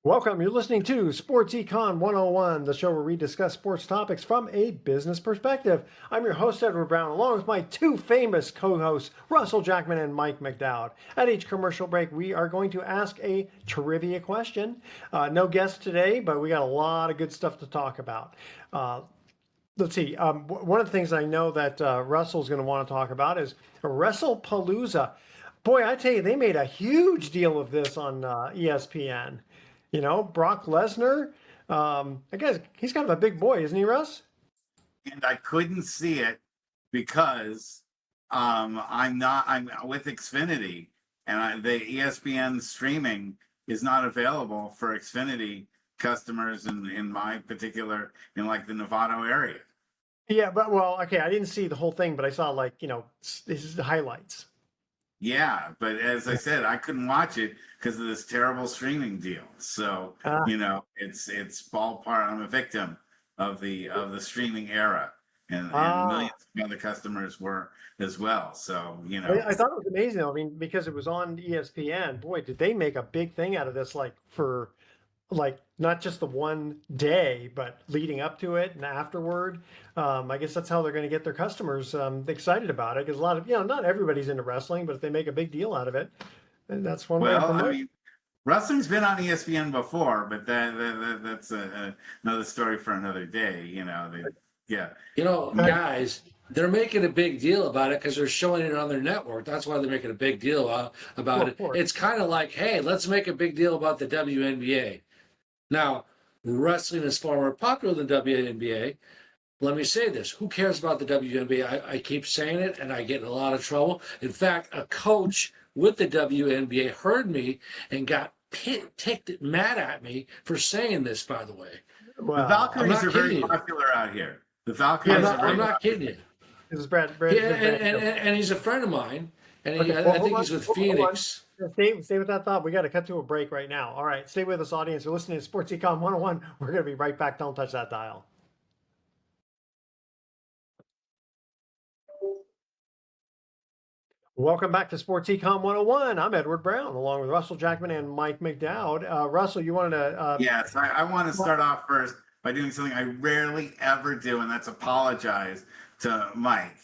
Welcome. You're listening to Sports Econ 101, the show where we discuss sports topics from a business perspective. I'm your host, Edward Brown, along with my two famous co-hosts, Russell Jackman and Mike McDowd. At each commercial break, we are going to ask a trivia question. No guest today, but we got a lot of good stuff to talk about. Let's see. One of the things I know that Russell's going to want to talk about is WrestlePalooza. Boy, I tell you, they made a huge deal of this on ESPN. You know, Brock Lesnar. I guess he's kind of a big boy, isn't he, Russ? And I couldn't see it because I'm with Xfinity, and the ESPN streaming is not available for Xfinity customers in my particular, in like the Novato area. Yeah, but well, okay, I didn't see the whole thing, but I saw this is the highlights. Yeah, but as I said, I couldn't watch it because of this terrible streaming deal. So it's ballpark. I'm a victim of the streaming era, and millions of other customers were as well. So I thought it was amazing. I mean, because it was on ESPN. Boy, did they make a big thing out of this! Like not just the one day, but leading up to it and afterward. I guess that's how they're going to get their customers excited about it, because a lot of not everybody's into wrestling, but if they make a big deal out of it, and that's one way to promote. I mean, wrestling's been on ESPN before, but that's another story for another day. Guys, they're making a big deal about it because they're showing it on their network. That's why they're making a big deal about it. It's kind of like, hey, let's make a big deal about the WNBA. Now, wrestling is far more popular than WNBA. Let me say this. Who cares about the WNBA? I keep saying it, and I get in a lot of trouble. In fact, a coach with the WNBA heard me and got ticked mad at me for saying this, by the way. Well, the Valkyries are very popular out here. The Valkyries I'm not kidding you. This is Brad. And he's a friend of mine, and I think he's with Phoenix. Stay with that thought. We got to cut to a break right now. All right, stay with us, audience. You're listening to Sports Econ 101. We're going to be right back. Don't touch that dial. Welcome back to Sports Econ 101. I'm Edward Brown, along with Russell Jackman and Mike McDowd. Russell, you wanted to... Yes, I want to start off first by doing something I rarely ever do, and that's apologize to Mike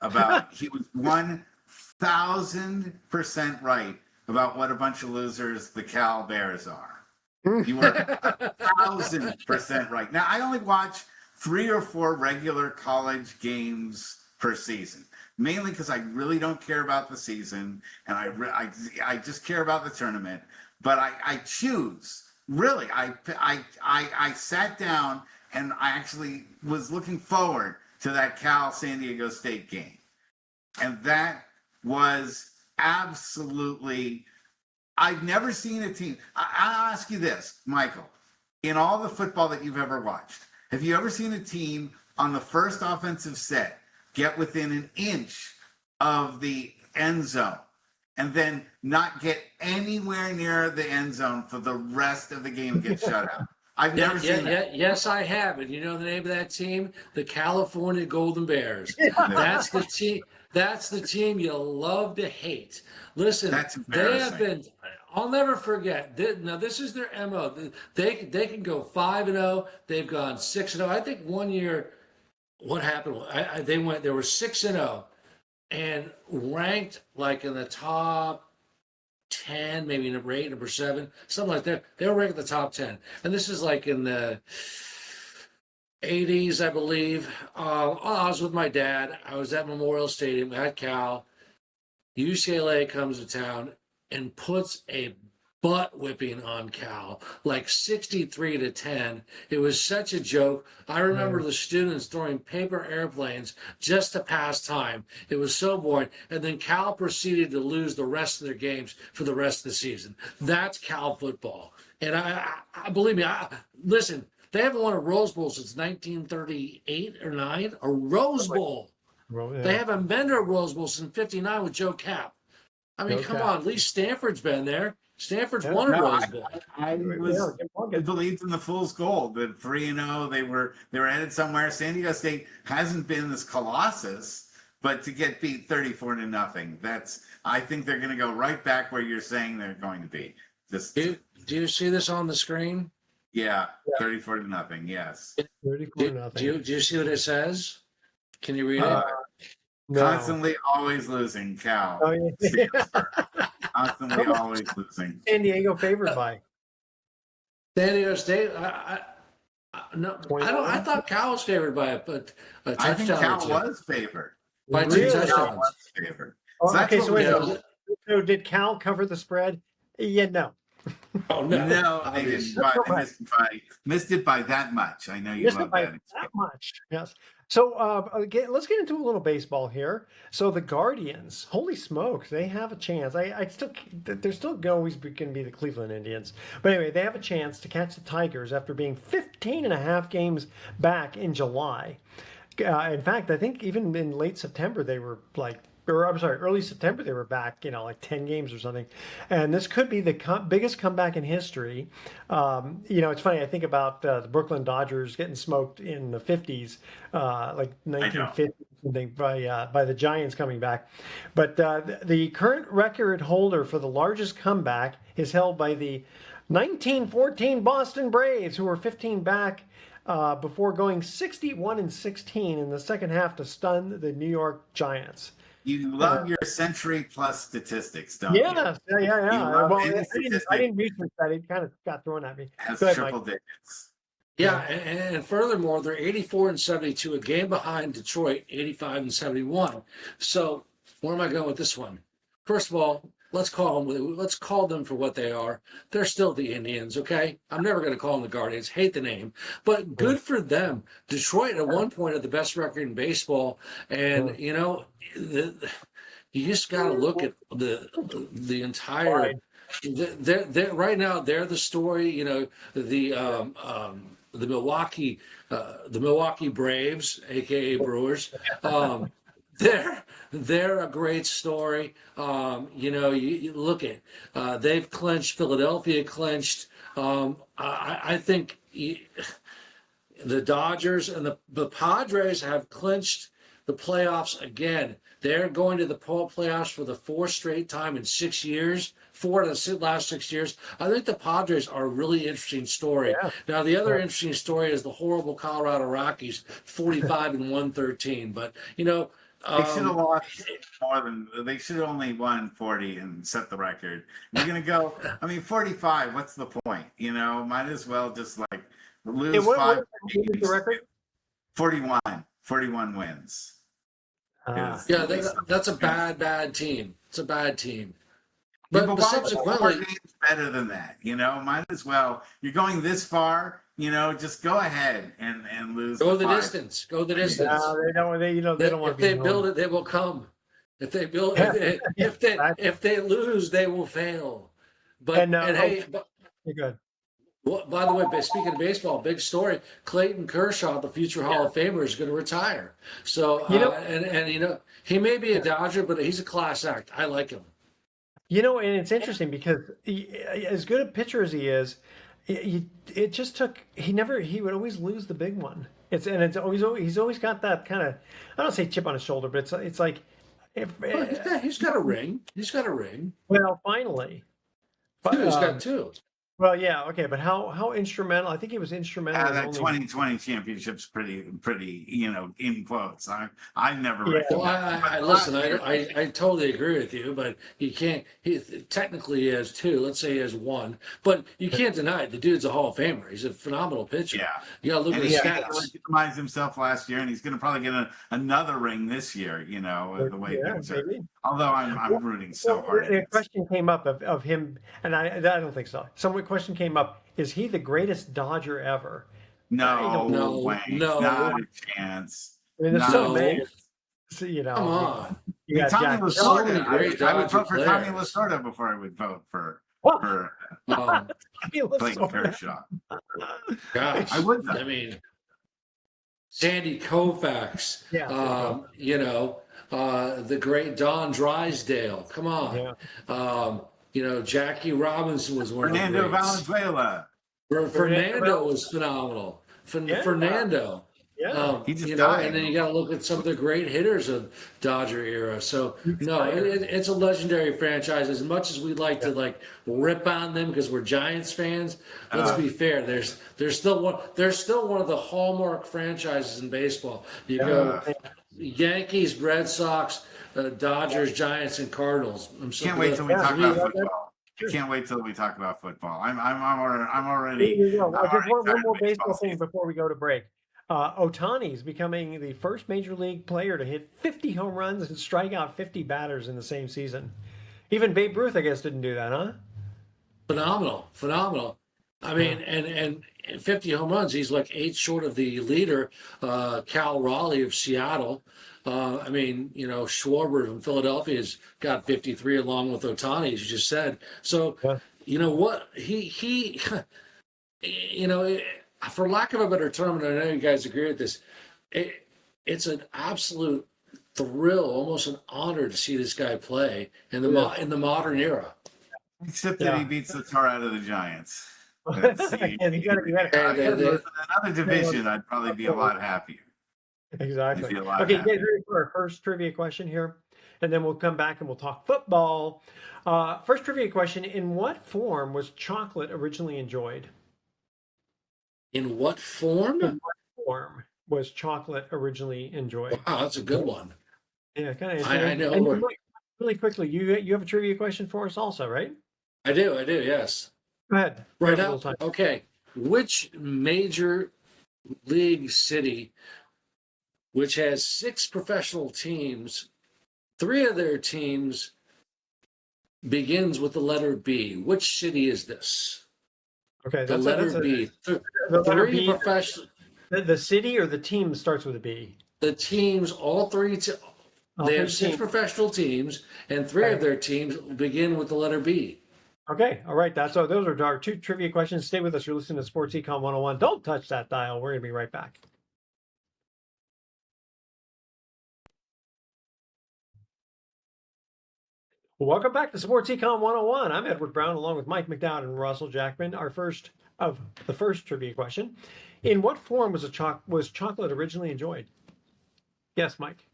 about he was 1,000% right about what a bunch of losers the Cal Bears are. You were 1,000% right. Now, I only watch 3 or 4 regular college games per season, mainly because I really don't care about the season, and I just care about the tournament. But I choose, really, I sat down and I actually was looking forward to that Cal San Diego State game. And that was absolutely, I've never seen a team. I'll ask you this, Michael, in all the football that you've ever watched, have you ever seen a team on the first offensive set get within an inch of the end zone and then not get anywhere near the end zone for the rest of the game, get shut out? I've never seen that. Yes, I have. And you know the name of that team? The California Golden Bears. That's the team. That's the team you love to hate. Listen, they have been. I'll never forget. Now this is their MO. They can go 5-0. They've gone 6-0. I think one year, what happened? They were 6-0, and ranked like in the top 10, maybe number 8, number 7, something like that. They were ranked in the top 10, and this is like in the 80s, I believe. I was with my dad. I was at Memorial Stadium at Cal. UCLA comes to town and puts a butt whipping on Cal, like 63-10. It was such a joke. I remember the students throwing paper airplanes just to pass time. It was so boring. And then Cal proceeded to lose the rest of their games for the rest of the season. That's Cal football. And I believe me, listen, they haven't won a Rose Bowl since 1938 or 9. A Rose Bowl. Well, yeah. They haven't been to a Rose Bowl since 59 with Joe Cap. I mean, come on. At least Stanford's been there. Stanford's won a Rose Bowl. I believed in the fool's gold that 3-0, they were headed somewhere. San Diego State hasn't been this colossus, but to get beat 34-0, I think they're going to go right back where you're saying they're going to be. Just Do you see this on the screen? yeah, 34-0. Yes, 34 nothing. Do you see what it says? Can you read it? No. constantly always losing. Cal. Oh, yeah. Constantly always losing. San Diego favored by San Diego State. No, I don't. I 21. thought Cal was favored by a I think touchdown or Cal two. was favored. By I two think Really? Cal touchdowns. was favored. Oh, So that's okay, what so we wait a know. minute. So did Cal cover the spread? Yeah, no. Oh no, No, they didn't. But they missed it by that much. I know you Missed it love by that. that much. Yes. So let's get into a little baseball here. So the Guardians, holy smokes, they have a chance. I still, they're still always going to be the Cleveland Indians. But anyway, they have a chance to catch the Tigers after being 15 and a half games back in July. In fact, I think even in late September they were like, or I'm sorry, early September they were back, like 10 games or something. And this could be the biggest comeback in history. It's funny. I think about the Brooklyn Dodgers getting smoked in the 50s, like 1950 something by the Giants coming back. But the current record holder for the largest comeback is held by the 1914 Boston Braves, who were 15 back before going 61-16 in the second half to stun the New York Giants. You love your century plus statistics, don't you? Yeah. love Well, any I statistic didn't research that. It kind of got thrown at me. has Go ahead, triple Mike. digits. yeah, and furthermore, they're 84-72, a game behind Detroit, 85-71. So where am I going with this one? First of all, let's call them for what they are. They're still the Indians, okay? I'm never going to call them the Guardians. Hate the name, but good for them. Detroit at one point had the best record in baseball, and you just got to look at the entire. They're right now. They're the story. The Milwaukee Braves, aka Brewers. They're a great story. You look at they've clinched. Philadelphia clinched. I think the Dodgers and the Padres have clinched the playoffs again. They're going to the playoffs for the fourth straight time in 6 years. 4 of the last 6 years. I think the Padres are a really interesting story. Yeah. Now, the other interesting story is the horrible Colorado Rockies, 45-113. But They should have lost more than they should have only won 40 and set the record. You're gonna go. 45. What's the point? Might as well just like lose What 5 is the record? 41 wins. Ah. yeah, that's a bad team. It's a bad team. But But why subsequently, games better than that? Might as well. You're going this far. Just go ahead and lose. go the 5. distance. Go the distance. No, they don't. They don't want If to they be build it, they will come. If they build, if they lose, they will fail. But hey, You're good. by the way, speaking of baseball, big story: Clayton Kershaw, the future Hall of Famer, is going to retire. So, he may be a Dodger, but he's a class act. I like him. And it's interesting because as good a pitcher as he is, it just took. He would always lose the big one. He's always got that kind of, I don't say chip on his shoulder, but it's like, He's got a ring. He's got a ring. well, finally, He's got 2. well, yeah, okay, but how instrumental? I think he was instrumental. That in only- 2020 championship's pretty, in quotes. I've never Yeah. Well, I totally agree with you, but you can't. He technically has 2. Let's say he has 1, but you can't deny it. The dude's a Hall of Famer. He's a phenomenal pitcher. Yeah. You got to look And at he his had to stats. legitimize himself last year, and he's going to probably get another ring this year. The way things are. maybe. Although I'm rooting so hard. A question came up of him, and I don't think so. Some question came up: is he the greatest Dodger ever? No way, no. not a chance. I mean, there's No. so many. So, Come on. you got Tommy Jack- so Lasorda. many great I would Dodger vote for Tommy players. Lasorda before I would vote for What? Um, Clayton Kershaw. gosh, I would, though. I mean, Sandy Koufax. Yeah. The great Don Drysdale. Come on. Yeah. Jackie Robinson was one Fernando of the greats. Valenzuela. Fernando was phenomenal. Yeah. Fernando. Yeah. He just You know, died. and then you got to look at some of the great hitters of Dodger era. So no, it's a legendary franchise. As much as we like to like rip on them because we're Giants fans, let's be fair. There's still one of the hallmark franchises in baseball. You go Yankees, Red Sox, Dodgers, Giants, and Cardinals. Can't wait till we talk to me, about football. I can't wait till we talk about football. I'm already There you go. Well, just one tired more of baseball baseball thing season. before we go to break. Otani's becoming the first major league player to hit 50 home runs and strike out 50 batters in the same season. Even Babe Ruth, I guess, didn't do that, huh? phenomenal. I mean, and 50 home runs. He's like 8 short of the leader, Cal Raleigh of Seattle. I mean, you know, Schwarber from Philadelphia has got 53 along with Otani, as you just said. So, Yeah. you know what he, you know, for lack of a better term, and I know you guys agree with this, it's an absolute thrill, almost an honor to see this guy play in the modern era. Except that he beats the tar out of the Giants. And In another They- division, I'd probably be a lot happier. Exactly. I'd be a lot Okay, get happier. ready for our first trivia question here, and then we'll come back and we'll talk football. First trivia question: in what form was chocolate originally enjoyed? In what form? In what form was chocolate originally enjoyed? Wow, that's a good one. Yeah, kind of I interesting. know. And really quickly, you have a trivia question for us also, right? I do, yes. Go ahead. We Right have a now, little time. okay. Which major league city, which has 6 professional teams, 3 of their teams begins with the letter B? Which city is this? Okay, The that's letter B. the letter 3 B. professional. The city or the team starts with a B. The teams, all 3. All They three have 6 teams. professional teams, and 3 of their teams begin with the letter B. Okay, all right. Those are our 2 trivia questions. Stay with us. You're listening to Sports Econ 101. Don't touch that dial. We're going to be right back. Welcome back to Sports Econ 101. I'm Edward Brown along with Mike McDowd and Russell Jackman. Our first trivia question. In what form was chocolate originally enjoyed? Yes, Mike.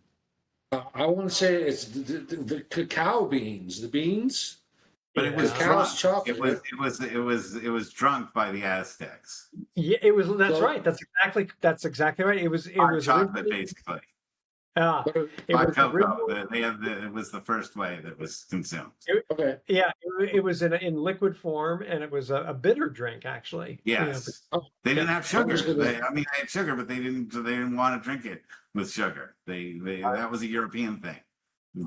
I want to say it's the cacao beans, the beans. But it was Cacao's drunk. chocolate. It was drunk by the Aztecs. Yeah, it was. That's So- right. That's exactly right. It was Chocolate, originally- basically. But it Hot was cocoa. originally- It was the first way that was consumed. okay. Yeah, it was in liquid form, and it was a bitter drink, actually. Yes. Oh, They didn't have sugar. was gonna- They had sugar, but they didn't want to drink it with sugar. That was a European thing.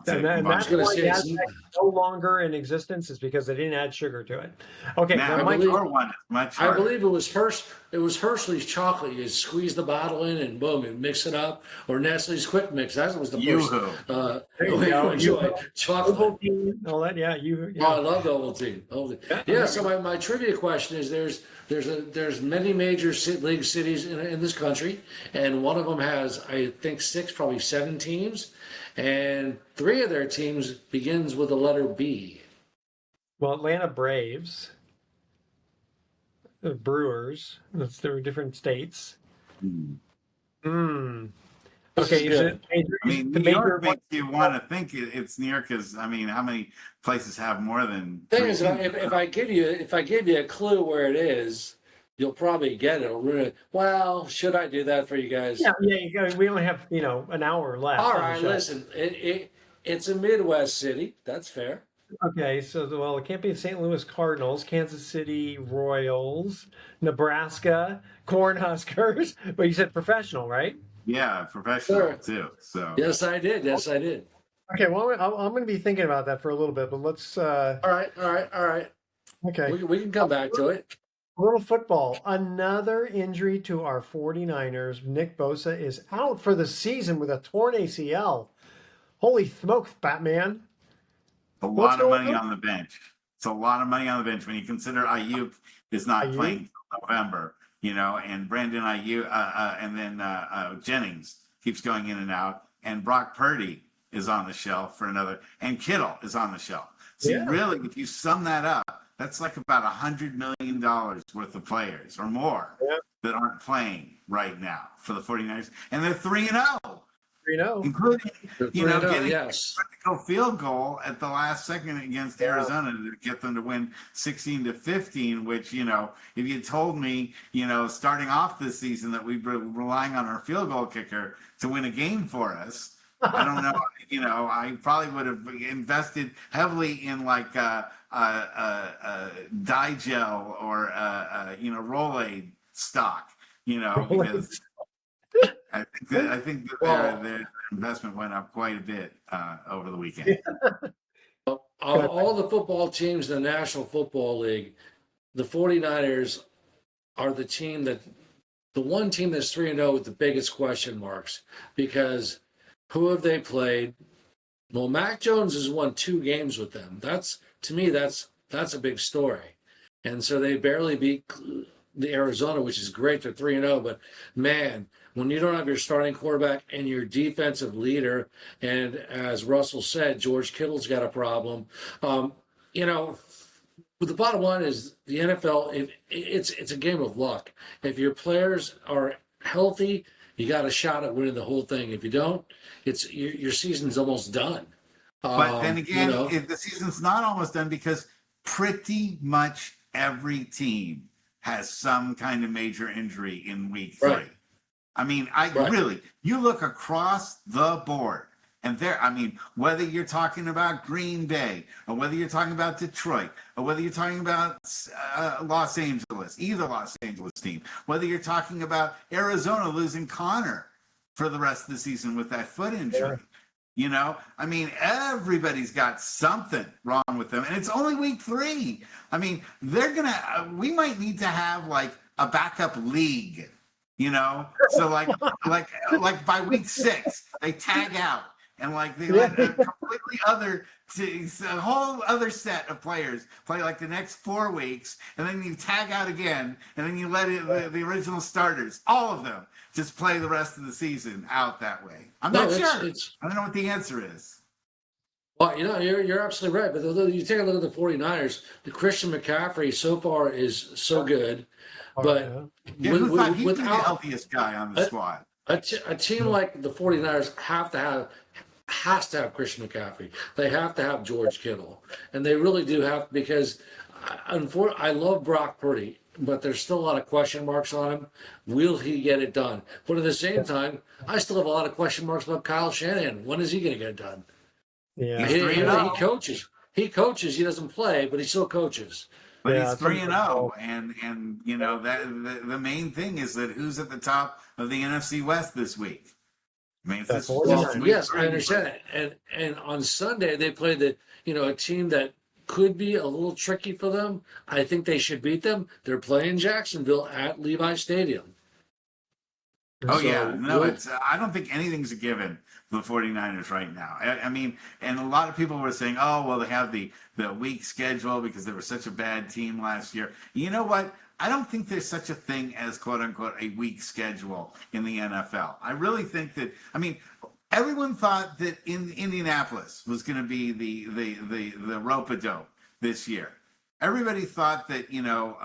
And I that's was gonna why say the it's- Aztecs no longer in existence is because they didn't add sugar to it. Okay, Now, now, I Mike, believe- your one is much I harder. believe it was Hershey's chocolate. You squeeze the bottle in and boom, you mix it up. Or Nestle's Quick Mix. That was the first Yoo-hoo. There you way go. to enjoy Yoo-hoo. chocolate. Ovaltine, all that. Yeah, Oh, I love the Ovaltine. Yeah. So my trivia question is: there's many major league cities in this country, and one of them has I think 6, probably 7 teams, and 3 of their teams begins with the letter B. Well, Atlanta Braves, the Brewers. They're different states. Hmm. This Okay, is is good. it major? I mean, the New major York one? makes you want to think it's New York because I mean, how many places have more than Thing 3 is, teams? if I give you a clue where it is, you'll probably get it. It'll ruin it. Well, should I do that for you guys? Yeah. We only have an hour left. All on the right, show. listen. It's a Midwest city. That's fair. Okay, so it can't be the St. Louis Cardinals, Kansas City Royals, Nebraska Cornhuskers, but you said professional, right? Yeah, professional Sure. too. So Yes, I did. Okay, well, I'm going to be thinking about that for a little bit, but let's. All right. Okay, We can come back to it. a little football. Another injury to our 49ers. Nick Bosa is out for the season with a torn ACL. Holy smokes, Batman! a What's lot of going money on? on the bench. It's a lot of money on the bench when you consider Ayuk is not Ayuk? playing till November, and Brandon Ayuk, and then Jennings keeps going in and out, and Brock Purdy is on the shelf for another, and Kittle is on the shelf. So Yeah. really, if you sum that up, that's like about $100 million worth of players or more Yeah. that aren't playing right now for the 49ers, and they're 3-0, 3-0. including, They're you know, 3-0, getting yes. a critical field goal at the last second against Arizona to get them to win 16-15, which, you know, if you told me, you know, starting off this season that we'd be relying on our field goal kicker to win a game for us, I don't know. You know, I probably would have invested heavily in like Digel or you know, Rolade stock. You know, because I think that their investment went up quite a bit over the weekend. Of all the football teams in the National Football League, the 49ers are the one team that's 3-0 with the biggest question marks, because who have they played? Well, Mac Jones has won 2 games with them. To me, that's a big story. And so they barely beat the Arizona, which is great. They're 3-0, but man, when you don't have your starting quarterback and your defensive leader, and as Russell said, George Kittle's got a problem. You know, but the bottom line is the NFL. It's a game of luck. If your players are healthy, you got a shot at winning the whole thing. If you don't, it's your season's almost done. But then again, you know, if the season's not almost done, because pretty much every team has some kind of major injury in week 3. Right. I mean, Right. really, you look across the board, and I mean, whether you're talking about Green Bay, or whether you're talking about Detroit, or whether you're talking about Los Angeles, either Los Angeles team, whether you're talking about Arizona losing Connor for the rest of the season with that foot injury. Yeah. You know, I mean, everybody's got something wrong with them, and it's only week 3. I mean, we might need to have like a backup league, you know, so like by week 6 they tag out, and like they let a completely a whole other set of players play like the next 4 weeks, and then you tag out again, and then you let the original starters, all of them, just play the rest of the season out that way. I'm not sure. I don't know what the answer is. Well, you know, you're absolutely right. But you take a look at the 49ers, the Christian McCaffrey so far is so good. But Yeah, who thought he'd be the without healthiest guy on the squad? a team like the 49ers has to have Christian McCaffrey. They have to have George Kittle. And they really do have, because I love Brock Purdy, but there's still a lot of question marks on him. Will he get it done? But at the same time, I still have a lot of question marks about Kyle Shanahan. When is he going to get it done? Yeah. He's 3-0. He coaches. He coaches. He doesn't play, but he still coaches. But Yeah, he's 3-0, and you know that the main thing is that who's at the top of the NFC West this week? I mean, it's Yes, I understand that. And on Sunday they played a team that could be a little tricky for them. I think they should beat them. They're playing Jacksonville at Levi Stadium. Oh, yeah. No, I don't think anything's a given for the 49ers right now. I mean, and a lot of people were saying, oh, well, they have the weak schedule because they were such a bad team last year. You know what? I don't think there's such a thing as, quote unquote, a weak schedule in the NFL. I really think that, I mean, everyone thought that in Indianapolis was going to be the rope-a-dope this year. Everybody thought that, you know,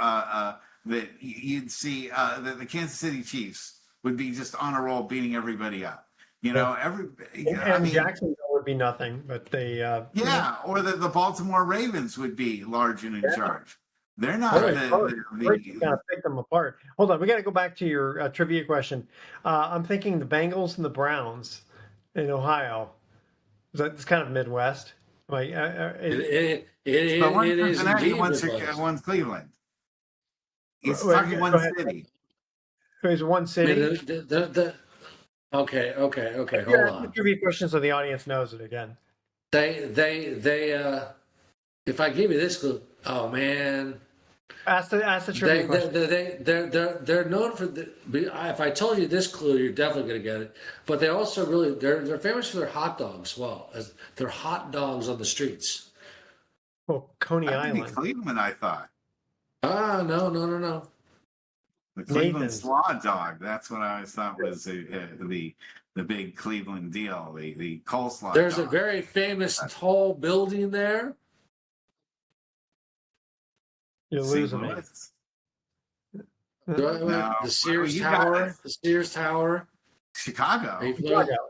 that you'd see that the Kansas City Chiefs would be just on a roll, beating everybody up. You know, Jacksonville would be nothing, but they. Or the Baltimore Ravens would be large and in charge. They're not kind of pick them apart. Hold on, we got to go back to your trivia question. I'm thinking the Bengals and the Browns in Ohio. It's kind of Midwest. Like It one's is Cincinnati, indeed. one's Cleveland. He's talking one city. There's one city. Okay. Hold on. Trivia question so the audience knows it again. They if I give you this clue, oh man. Ask the trivia question. They're known for if I told you this clue, you're definitely going to get it. But they also they're famous for their hot dogs. Well, as their hot dogs on the streets. Oh, Coney Island. Cleveland, I thought. No. The Cleveland Slaw Dog. That's what I always thought was the big Cleveland deal. The coleslaw. There's dog. a very famous tall building there. You're losing me. No. The Sears You Tower. guys. The Sears Tower. Are Chicago. you familiar? Chicago.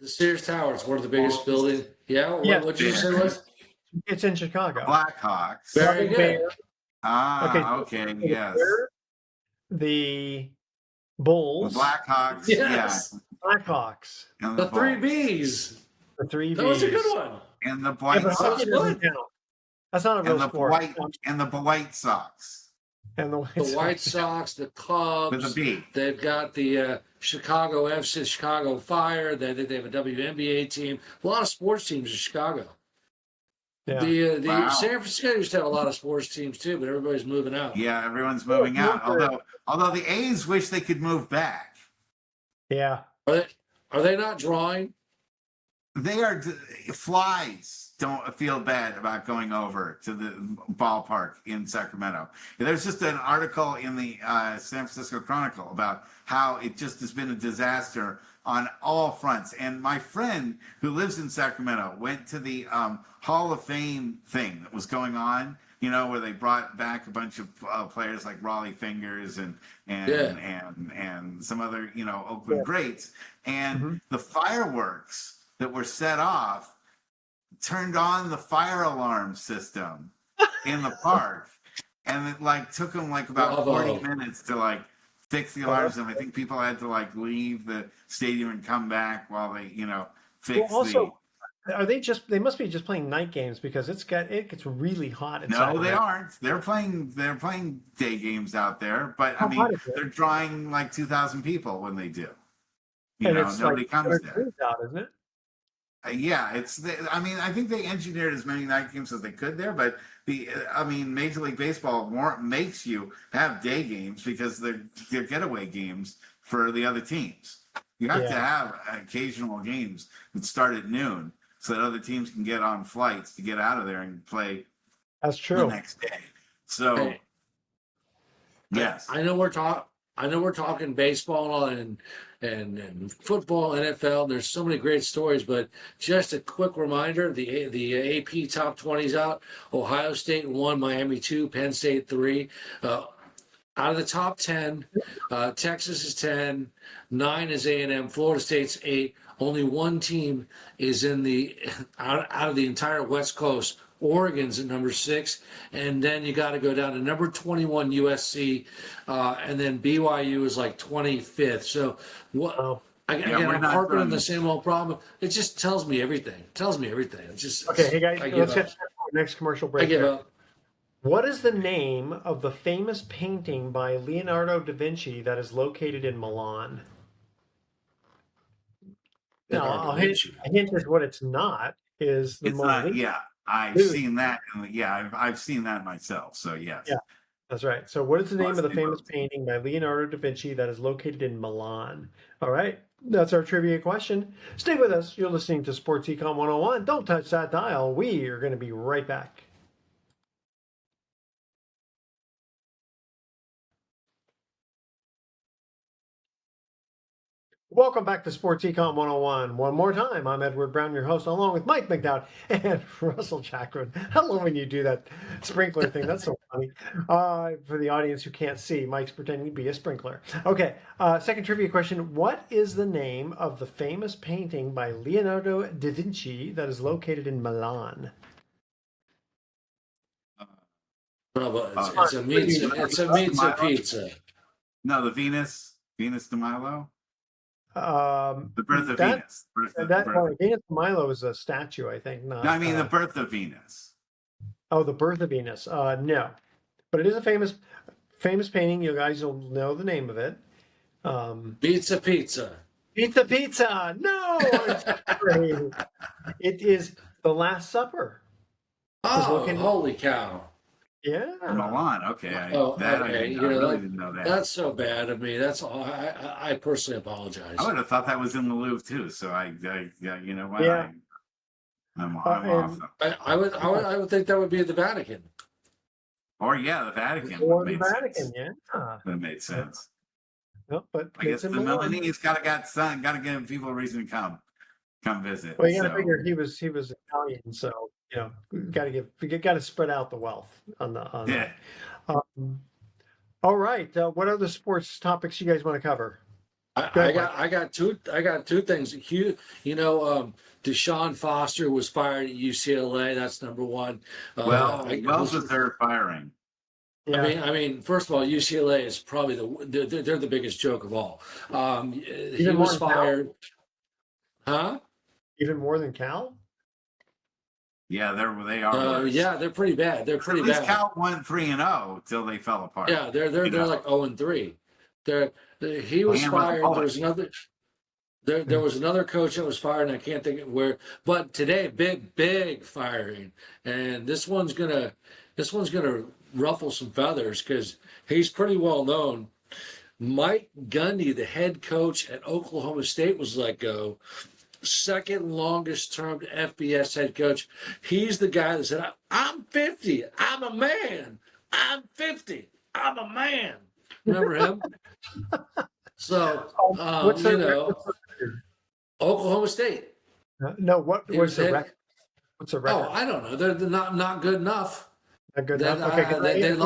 The Sears Tower is one of the biggest buildings. Yeah. Yes. What did you Yeah. say was? It's in Chicago. Blackhawks. Very Loving good. Bear. Okay. Ah, So okay, the yes. Bears, the The Bulls, Blackhawks, Yes. Blackhawks, and The three Bulls. Bs. the three That was a Vs. good one. And the Yeah, White but hockey Sox. doesn't count. That's not a real And the sport. White and the White Sox And the The White Sox. Sox, the with a Cubs. B. They've got the Chicago FC, Chicago Fire. They have a WNBA team. A lot of sports teams in Chicago. Yeah. The Wow. San Francisco used to have a lot of sports teams too, but everybody's moving out. Yeah, everyone's moving out. Although the A's wish they could move back. Yeah. Are they not drawing? They are flies don't feel bad about going over to the ballpark in Sacramento. There's just an article in the San Francisco Chronicle about how it just has been a disaster on all fronts. And my friend who lives in Sacramento went to the Hall of Fame thing that was going on. You know, where they brought back a bunch of players like Raleigh Fingers and some other Oakland greats, and the fireworks that were set off turned on the fire alarm system in the park, and it took them about 40 minutes to fix the alarms. And I think people had to leave the stadium and come back while they fix Are they they must be just playing night games because it gets really hot. No, they aren't. They're playing day games out there, but I mean they're drawing 2,000 people when they do. Nobody comes there. Out, isn't it? Yeah, I mean, I think they engineered as many night games as they could there, but Major League Baseball makes you have day games because they're getaway games for the other teams. You have to have occasional games that start at noon so that other teams can get on flights to get out of there and play. That's true. The next day. So, yes, I know we're talking baseball and football, NFL. There's so many great stories, but just a quick reminder: the AP top 20's out. Ohio State 1, Miami 2, Penn State 3. Out of the top 10, Texas is 10, 9 is A&M, Florida State's 8. Only one team is in out of the entire West Coast. Oregon's at number 6, and then you got to go down to number 21 USC, and then BYU is 25th. So I'm harping on the same old problem. It just tells me everything. It's just okay. Hey guys, let's get to the next commercial break. I give up. What is the name of the famous painting by Leonardo da Vinci that is located in Milan? Now, I'll hint is what it's not is the Mona Lisa. Yeah, I've seen that. I've seen that myself. So yes. Yeah, that's right. So what is the name of the famous painting by Leonardo da Vinci that is located in Milan? All right, that's our trivia question. Stay with us. You're listening to Sports Econ 101. Don't touch that dial. We are going to be right back. Welcome back to Sports Econ 101. One more time, I'm Edward Brown, your host, along with Mike McDowd and Russell Jackman. I love when you do that sprinkler thing. That's so funny. For the audience who can't see, Mike's pretending to be a sprinkler. Okay, second trivia question. What is the name of the famous painting by Leonardo da Vinci that is located in Milan? It's a pizza. No, the Venus de Milo. The birth of Venus. Venus de Milo is a statue, I think. Not, no, I mean the birth of Venus. Oh, the birth of Venus. No, but it is a famous painting. You guys will know the name of it. Pizza. Pizza. No, it is The Last Supper. Oh, holy cow! Yeah, Milan. Okay. I really didn't know that. That's so bad of me. That's all. I personally apologize. I would have thought that was in the Louvre too. So you know what? Yeah. I'm off. I would think that would be the Vatican. Or the Vatican. Or the Vatican. Yeah. That made sense. No, but I guess the Milanese got to give people a reason to come visit. Well, you got to figure he was Italian, so got to spread out the wealth on the. Yeah. All right. What other sports topics you guys want to cover? I got two things. Deshaun Foster was fired at UCLA. That's number one. Well deserved firing. Yeah. I mean, first of all, UCLA is probably they're the biggest joke of all. He Even more was than Cal? fired, huh? Even more than Cal? Yeah, they are worse. Yeah, they're pretty bad. They're pretty At least bad. Cal went 3-0 till they fell apart. Yeah, they're like 0-3. He was And with fired. Bullock. There was another. There was another coach that was fired, and I can't think of where. But today, big firing, and this one's gonna ruffle some feathers because he's pretty well known. Mike Gundy, the head coach at Oklahoma State, was let go. Second longest term FBS head coach. He's the guy that said, "I'm 50. I'm a man. I'm 50. I'm a man." Remember him? So What's the Oklahoma State. No, what He was the head- record? What's the record? Oh, I don't know. They're not good enough. Not good They- enough. Okay, 'cause they- he they-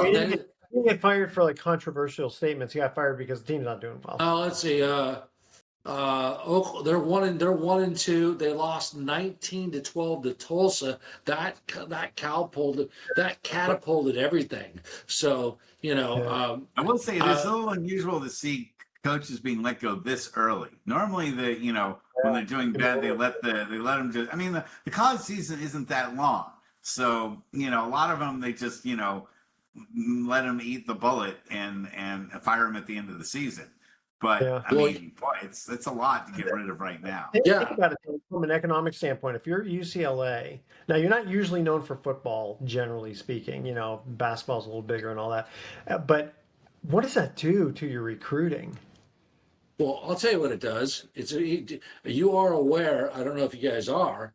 didn't get fired for like controversial statements. He got fired because the team's not doing well. Let's see. They're 1-2. They lost 19-12 to Tulsa. That catapulted everything. So I will say it is a little unusual to see coaches being let go this early. Normally, when they're doing bad, they let them just. I mean, the college season isn't that long, so a lot of them they just let them eat the bullet and fire them at the end of the season. But I mean, boy, it's a lot to get rid of right now. Think about it from an economic standpoint. If you're UCLA, now you're not usually known for football, generally speaking. Basketball's a little bigger and all that. But what does that do to your recruiting? Well, I'll tell you what it does. You are aware, I don't know if you guys are,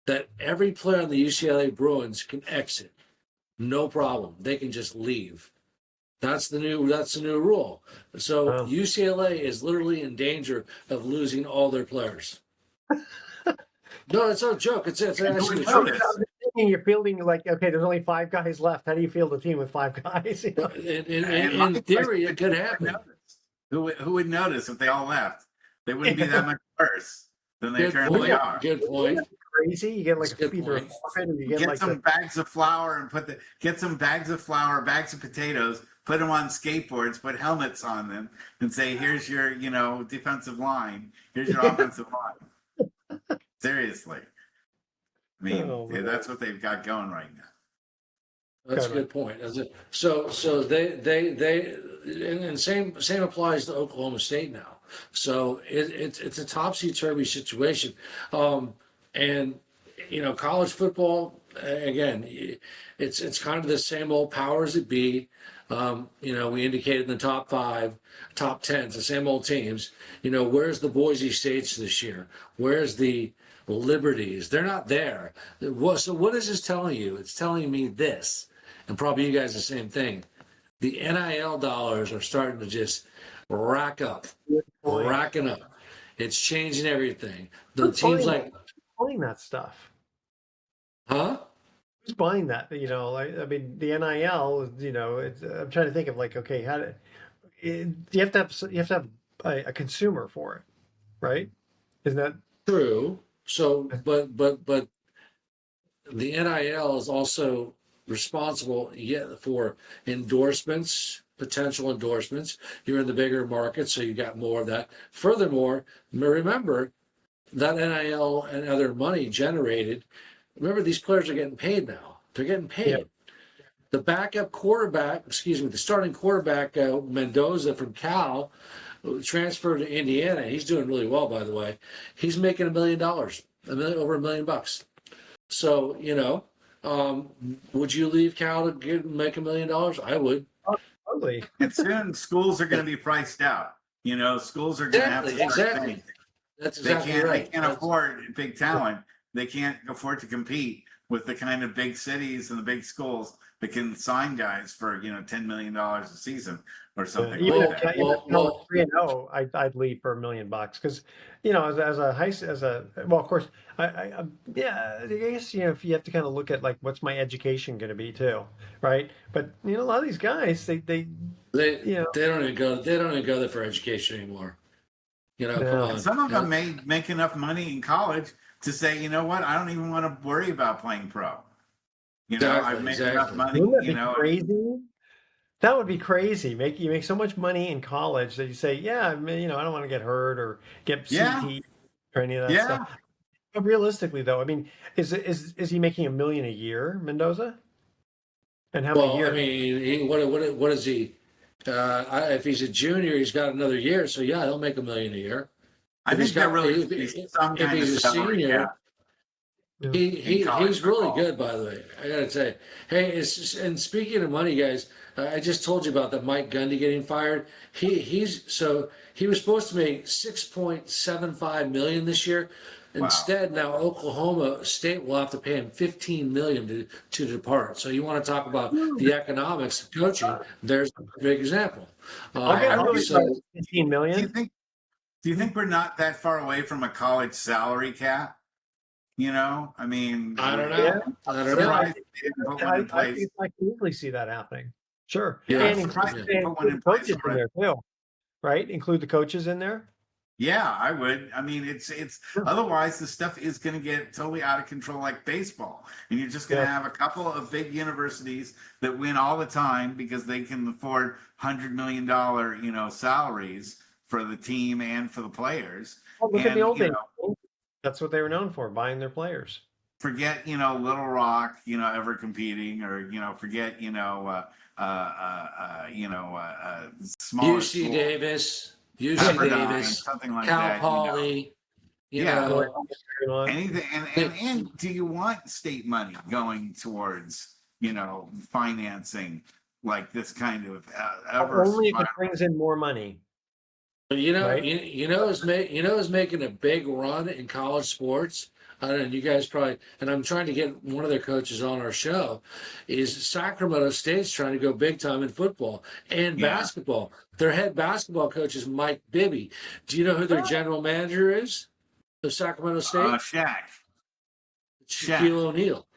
that every player on the UCLA Bruins can exit. No problem. They can just leave. That's the new rule. So UCLA is literally in danger of losing all their players. No, it's not a joke. It's actually true. You're fielding like, okay, there's only 5 guys left. How do you field a team with 5 guys? In theory, it could happen. Who would notice if they all left? They wouldn't be that much worse than they currently are. Good point. Crazy. You get like Good either a point. forfeit or you Get like some bags of flour and get some bags of flour, bags of potatoes, put them on skateboards, put helmets on them, and say, "Here's your, defensive line. Here's your offensive line." Seriously, I mean, that's what they've got going right now. That's a good point. So they and same applies to Oklahoma State now. So it's a topsy-turvy situation, and college football again, it's kind of the same old powers that be. We indicated in the top 5, top 10, it's the same old teams. Where's the Boise States this year? Where's the Liberties? They're not there. So what is this telling you? It's telling me this, and probably you guys the same thing. The NIL dollars are starting to just racking up. It's changing everything. The teams buying that stuff. Huh? Who's buying that? I mean, the NIL. I'm trying to think of like, okay, you have to have a consumer for it, right? Isn't that true? So, but the NIL is also responsible for endorsements, potential endorsements. You're in the bigger market, so you got more of that. Furthermore, remember that NIL and other money generated. Remember, these players are getting paid now. They're getting paid. Yeah. The starting quarterback, Mendoza from Cal, transferred to Indiana. He's doing really well, by the way. He's making $1 million, over $1 million. So, would you leave Cal to make $1 million? I would. Totally. And soon schools are going to be priced out. Schools are going to have to start paying. That's exactly right. They can't afford big talent. They can't afford to compete with the kind of big cities and the big schools that can sign guys for $10 million a season or something Even like if that. even if I was 3-0, I'd leave for $1 million because, well, of course, yeah, I guess if you have to kind of look at like what's my education going to be too, right? But a lot of these guys, they They you know, they don't even go. They don't even go there for education anymore. Come no, And on. some of them may make enough money in college to say, you know what, I don't even want to worry about playing pro. I've made enough Exactly. money. wouldn't that be crazy? That would be crazy. You make so much money in college that you say, yeah, I mean, I don't want to get hurt or get Yeah, CT or any of that yeah. stuff. But realistically, though, I mean, is he making $1 million a year, Mendoza? And how many Well, I years? mean, what is he? If he's a junior, he's got another year. So yeah, he'll make $1 million a year. I If he's think there got, really should be some if kind of he's a salary senior, cap Yeah. in college he's really football. good, by the way. I gotta tell you. Hey, and speaking of money, guys, I just told you about that Mike Gundy getting fired. He was supposed to make 6.75 million this year. Wow. Instead, now Oklahoma State will have to pay him 15 million to depart. So you want to talk about the economics of coaching? There's a big example. I I'll really give you So 15 do you million. think do you think we're not that far away from a college salary cap? I mean, I don't Yeah, know. I don't know. surprised they didn't put one in place. I can easily see that happening. Sure, Yeah, I'm Yeah. surprised Yeah. they didn't put one include in the place coaches in already. there too, right? Include the coaches in there. Yeah, I would. I mean, it's Sure. otherwise the stuff is going to get totally out of control like baseball, and you're just going to Yeah. have a couple of big universities that win all the time because they can afford $100 million, salaries for the team and for the players, Well, look at the and old days. That's what they were known for, buying their players. forget Little Rock, ever competing, or forget smaller UC schools, Davis, UC Pepperdine, Davis, something like Cal that. Poly, Yeah. Anything, they- and do you want state money going towards financing like this kind of ever Only if it brings in more money, but right? who's making a big run in college sports. I don't know. You guys probably, and I'm trying to get one of their coaches on our show. Is Sacramento State's trying to go big time in football and Yeah. basketball? Their head basketball coach is Mike Bibby. Do you know who their general manager is of Sacramento State? Shaq. Shaquille O'Neal.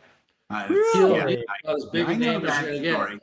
Really? Shaquille O'Neal, about as big I a know name as that you're going to story. get.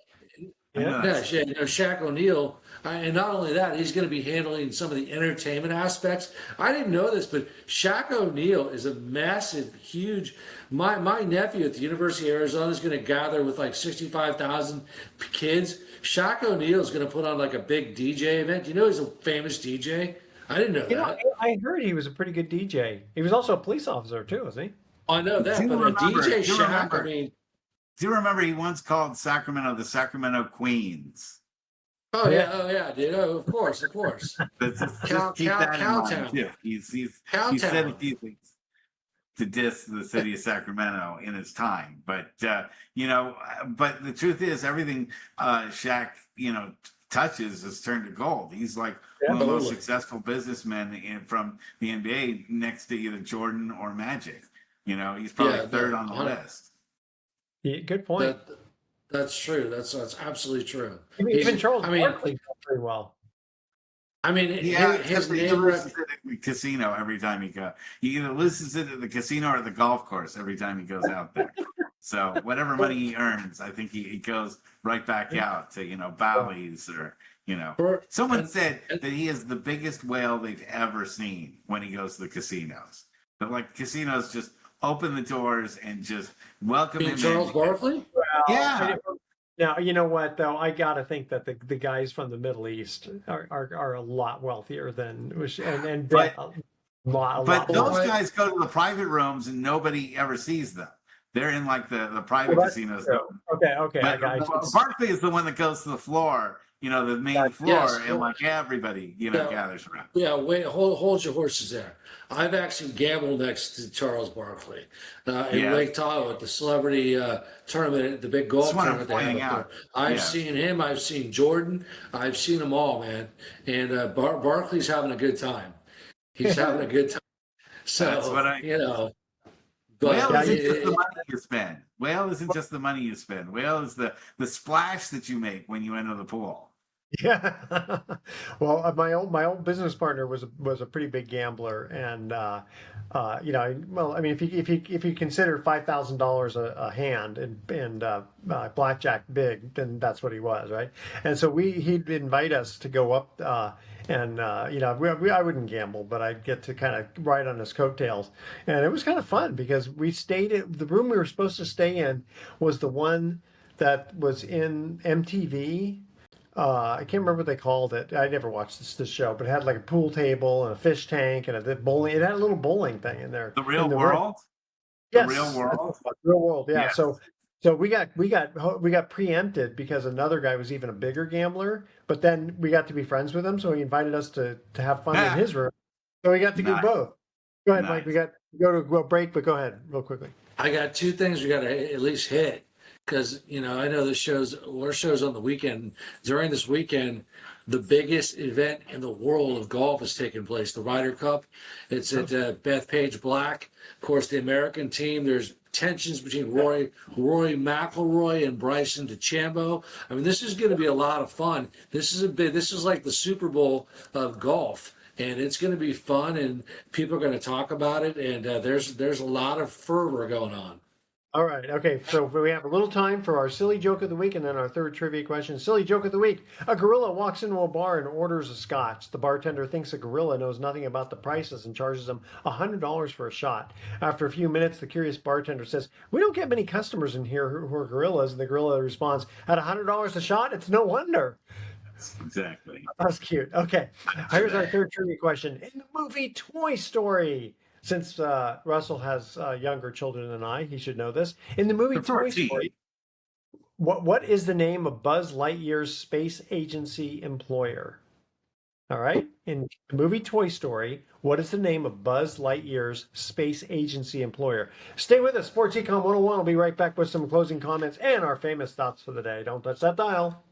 I know Yeah. that Yeah, Shaq O'Neal, and not only that, he's going to be handling some of the entertainment aspects. I didn't know this, but Shaq O'Neal is a massive, huge. My nephew at the University of Arizona is going to gather with like 65,000 kids. Shaq O'Neal is going to put on like a big DJ event. Do you know he's a famous DJ? I didn't know that. I heard he was a pretty good DJ. He was also a police officer too, was he? I know that, but a DJ Shaq, I mean. Do you remember he once called Sacramento the Sacramento Queens? Oh yeah, dude. Oh, of course. Just keep that in mind Cowtown. too. He said a few things to diss the city of Sacramento in his time, but but the truth is, everything Shaq touches has turned to gold. He's like one of the most Totally. successful businessmen from the NBA, next to either Jordan or Magic. He's probably Yeah, third on the 100. list. Yeah, good point. That's true. That's absolutely true. Even Charles I mean, Barkley does pretty well. I mean, Yeah, his except he name. listens to the casino every time he goes. He either listens to the casino or the golf course every time he goes out there. So whatever money he earns, I think he goes right back out to Bally's or Someone said that he is the biggest whale they've ever seen when he goes to the casinos. That like casinos just open the doors and just welcome him Charles in. Barkley. Well, Yeah. Now, you know what, though? I got to think that the guys from the Middle East are a lot wealthier than and But- a lot But those more. guys go to the private rooms and nobody ever sees them. They're in like the private Well, that's casinos. true. Okay, I But got Barkley is the one that goes to the floor, the main floor, Yes, and like everybody, gathers around. Yeah, wait, hold your horses there. I've actually gambled next to Charles Barkley in Yeah. Lake Tahoe at the celebrity tournament, the big golf That's what I'm tournament they have pointing up out. there. I've Yeah. seen him. I've seen Jordan. I've seen them all, man. And Barkley's having a good time. He's having a good time. So That's what But Well, Yeah, it's just the money you spend. Whale isn't just the money you spend. Whale is the splash that you make when you enter the pool. Yeah. Well, my old business partner was a pretty big gambler, and well, I mean, if you consider $5,000 a hand and blackjack big, then that's what he was, right? And so he'd invite us to go up. I wouldn't gamble, but I'd get to kind of ride on his coattails, and it was kind of fun because we stayed at the room we were supposed to stay in was the one that was in MTV. I can't remember what they called it. I never watched this show, but it had like a pool table and a fish tank and a bowling. It had a little bowling thing in there. The real in the room. world. The Yes, real world. real world. Yeah. Yes. So we got preempted because another guy was even a bigger gambler. But then we got to be friends with him, so he invited us to have fun in his room. So we got to do Nice. both. Go ahead, Mike. Nice. We got to go to a break, but go ahead real quickly. I got two things we got to at least hit because I know the shows on the weekend. During this weekend, the biggest event in the world of golf is taking place, the Ryder Cup. It's at Bethpage Black. Of course, the American team. There's tensions between Rory McIlroy and Bryson DeChambeau. I mean, this is going to be a lot of fun. This is like the Super Bowl of golf. And it's going to be fun, and people are going to talk about it. And there's a lot of fervor going on. All right. Okay. So we have a little time for our silly joke of the week and then our third trivia question. Silly joke of the week. A gorilla walks into a bar and orders a scotch. The bartender thinks a gorilla knows nothing about the prices and charges him $100 for a shot. After a few minutes, the curious bartender says, "We don't get many customers in here who are gorillas." And the gorilla responds, "At $100 a shot? It's no wonder." Exactly. That's cute. Okay. Here's our third trivia question. In the movie Toy Story, since Russell has younger children than I, he should know this. In the movie Toy Story, what is the name of Buzz Lightyear's space agency employer? All right. In the movie Toy Story, what is the name of Buzz Lightyear's space agency employer? Stay with us. Sports Econ 101. We'll be right back with some closing comments and our famous thoughts for the day. Don't touch that dial.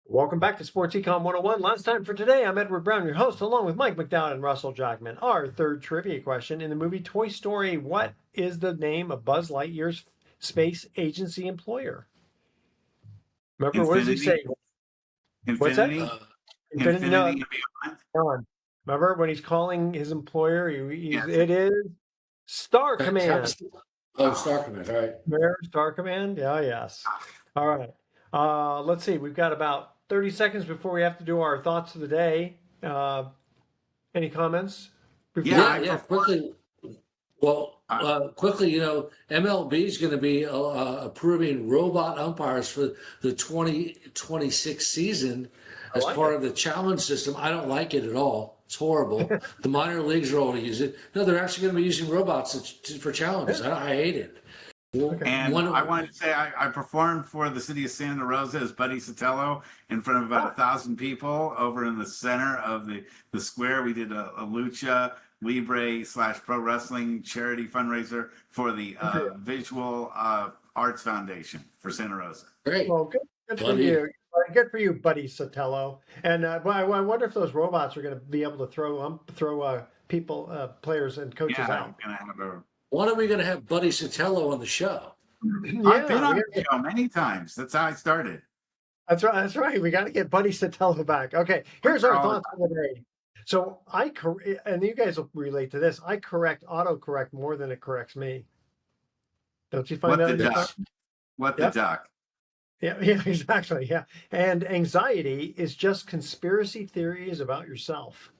Welcome back to Sports Econ 101. Last time for today, I'm Edward Brown, your host, along with Mike McDowell and Russell Jackman. Our third trivia question. In the movie Toy Story, what is the name of Buzz Lightyear's space agency employer? Remember, what does he say? What's that? Infinity. Infinity. No, and beyond. no. Remember when he's calling his employer? Yes. It is Star Command. Oh, Star Command. All right. Where Star Command? Yeah, yes. All right. Let's see. We've got about 30 seconds before we have to do our thoughts of the day. Any comments? Yeah, quickly. Well, quickly, MLB is going to be approving robot umpires for the 2026 season as part of the challenge system. I don't like it at all. It's horrible. The minor leagues are all to use it. No, they're actually going to be using robots for challenges. I hate it. And I wanted to say I performed for the city of Santa Rosa as Buddy Sotelo in front of about 1,000 people over in the center of the square. We did a lucha libre / pro wrestling charity fundraiser for the Visual Arts Foundation for Santa Rosa. Great. Well, good for you. Good for you, Buddy Sotelo. And I wonder if those robots are going to be able to throw people, players, and coaches out. I'm gonna have When are we going to have Buddy Sotelo on the show? I've been on the show many times. That's how I started. That's right. That's right. We got to get Buddy Sotelo back. Okay, here's our thoughts for the day. So and you guys will relate to this. I autocorrect more than it corrects me. Don't you find that? What the duck? Yeah, exactly. Yeah. And anxiety is just conspiracy theories about yourself.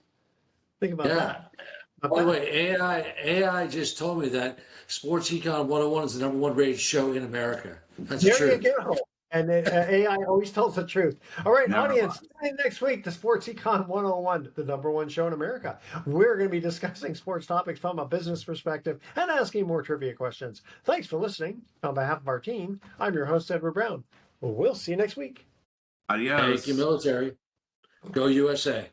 Think about that. By the way, AI just told me that Sports Econ 101 is the #1 rated show in America. That's true. There you go. And AI always tells the truth. All right, audience, tune in next week to Sports Econ 101, the #1 show in America. We're going to be discussing sports topics from a business perspective and asking more trivia questions. Thanks for listening. On behalf of our team, I'm your host, Edward Brown. We'll see you next week. Adios. Thank you, military. Go USA.